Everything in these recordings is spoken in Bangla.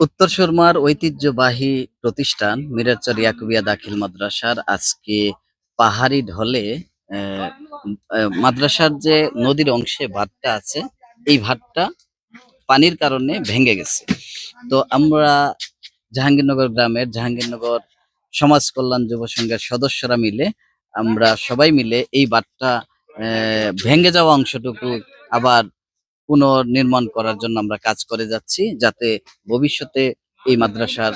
উত্তর সুরমার ঐতিহ্যবাহী প্রতিষ্ঠান মিরারচর ইয়াকুবিয়া দাখিল মাদ্রাসার আজকে পাহাড়ি ঢলে আহ, মাদ্রাসার যে নদীর অংশে ভাটটা আছে, এই ভাটটা পানির কারণে ভেঙে গেছে। তো আমরা জাহাঙ্গীরনগর গ্রামের জাহাঙ্গীরনগর সমাজ কল্যাণ যুব সংঘের সদস্যরা মিলে আমরা সবাই মিলে এই বাঁধটা ভেঙে যাওয়া অংশটুকু আবার পুনর্নির্মাণ করার জন্য আমরা কাজ করে যাচ্ছি, যাতে ভবিষ্যতে এই মাদ্রাসার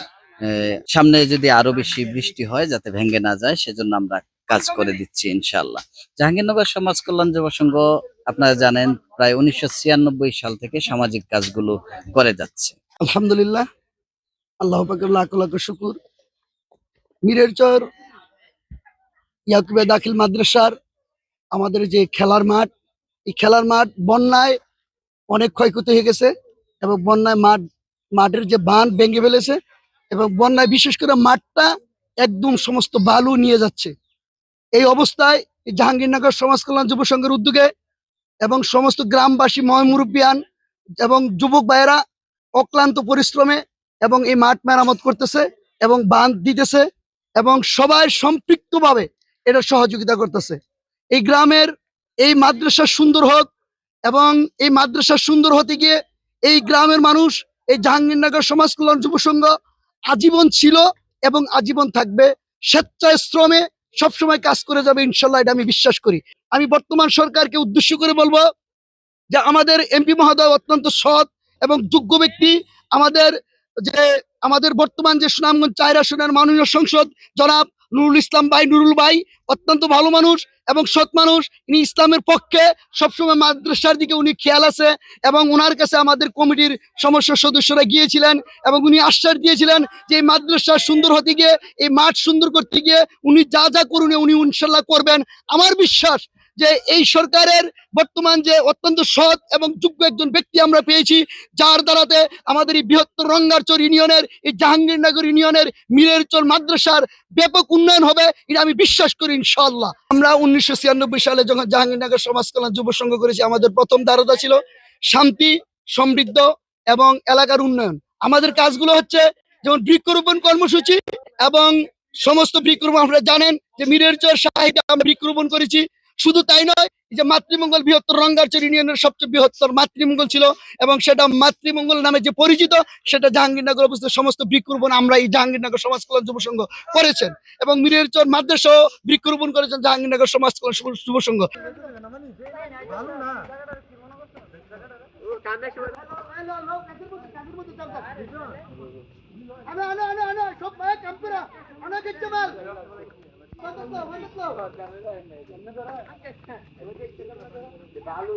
সামনে যদি আরো বেশি বৃষ্টি হয় যাতে ভেঙে না যায়, সেজন্য আমরা কাজ করে দিচ্ছি ইনশাআল্লাহ। জাহাঙ্গীরনগর সমাজ কল্যাণ যুব সংঘ আপনারা জানেন প্রায় 1996 সাল থেকে সামাজিক কাজগুলো করে যাচ্ছে। আলহামদুলিল্লাহ, আল্লাহ পাকের লাখ লাখ শুকুর। মিরেরচর ইয়াকুবিয়া দাখিল মাদ্রাসার আমাদের যে খেলার মাঠ, এই খেলার মাঠ বন্যায় অনেক ক্ষয়ক্ষতি হয়ে গেছে এবং বন্যায় মাঠের যে বাঁধ ভেঙে ফেলেছে এবং বন্যায় বিশেষ করে মাঠটা একদম সমস্ত বালু নিয়ে যাচ্ছে। এই অবস্থায় এই জাহাঙ্গীরনগর সমাজ কল্যাণ যুব সংঘের উদ্যোগে এবং সমস্ত গ্রামবাসী মুরব্বিয়ান এবং যুবক ভাইয়েরা অক্লান্ত পরিশ্রমে এবং এই মাঠ মেরামত করতেছে এবং বাঁধ দিতেছে এবং সবাই সম্পৃক্তভাবে এটা সহযোগিতা করতেছে। এই গ্রামের এই মাদ্রাসা সুন্দর হোক এবং এই মাদ্রাসা সুন্দর হতে গিয়ে এই গ্রামের মানুষ, এই জাহাঙ্গীরনগর সমাজ কল্যাণ যুব সংঘ আজীবন ছিল এবং আজীবন থাকবে। স্বেচ্ছায় শ্রমে সবসময় কাজ করে যাবে ইনশাল্লাহ, এটা আমি বিশ্বাস করি। আমি বর্তমান সরকারকে উদ্দেশ্য করে বলবো যে আমাদের এমপি মহোদয় অত্যন্ত সৎ এবং যোগ্য ব্যক্তি। আমাদের যে আমাদের বর্তমান যে সুনামগঞ্জ 4 আসনের মাননীয় সংসদ জনাব নুরুল ইসলাম ভাই, নুরুল ভাই অত্যন্ত ভালো মানুষ এবং সৎ মানুষ। ইনি ইসলামের পক্ষে, সবসময় মাদ্রাসার দিকে উনি খেয়াল আছে এবং ওনার কাছে আমাদের কমিটির সমস্ত সদস্যরা গিয়েছিলেন এবং উনি আশ্বাস দিয়েছিলেন যে এই মাদ্রাসা সুন্দর হতে গিয়ে, এই মাঠ সুন্দর করতে গিয়ে উনি যা যা করুন উনি ইনশাল্লাহ করবেন। আমার বিশ্বাস যে এই সরকারের বর্তমান যে অত্যন্ত সৎ এবং যোগ্য একজন ব্যক্তি আমরা পেয়েছি, যার দ্বারাতে আমাদের এই বৃহত্তর রঙ্গারচর ইউনিয়নের, এই জাহাঙ্গীরনগর ইউনিয়নের মিরেরচর মাদ্রাসার ব্যাপক উন্নয়ন হবে, এটা আমি বিশ্বাস করি ইনশাআল্লাহ। আমরা 1996 সালে যখন জাহাঙ্গীরনগর সমাজ কল্যাণ যুব সংঘ করেছি, আমাদের প্রথম ধারণা ছিল শান্তি, সমৃদ্ধ এবং এলাকার উন্নয়ন। আমাদের কাজগুলো হচ্ছে যেমন বৃক্ষরোপণ কর্মসূচি এবং সমস্ত বৃক্ষরোপণ, আপনারা জানেন যে মিরেরচর সাহিত্যে আমরা বৃক্ষরোপণ করেছি। শুধু তাই নয়, যে মাতৃমঙ্গল বৃহত্তর রঙ্গারচর ইউনিয়নের সবচেয়ে বৃহত্তর মাতৃমঙ্গল ছিল এবং সেটা মাতৃমঙ্গল নামে যে পরিচিত, সেটা জাহাঙ্গীরনগর অবস্থিত সমস্ত বৃক্ষরোপণ আমরা এই জাহাঙ্গীরনগর সমাজ কল্যাণ যুব সংঘ করেছেন এবং মিরেরচর মাদ্রাসাও বৃক্ষরোপণ করেছেন জাহাঙ্গীরনগর সমাজ কল্যাণ যুব সংঘ। ভালো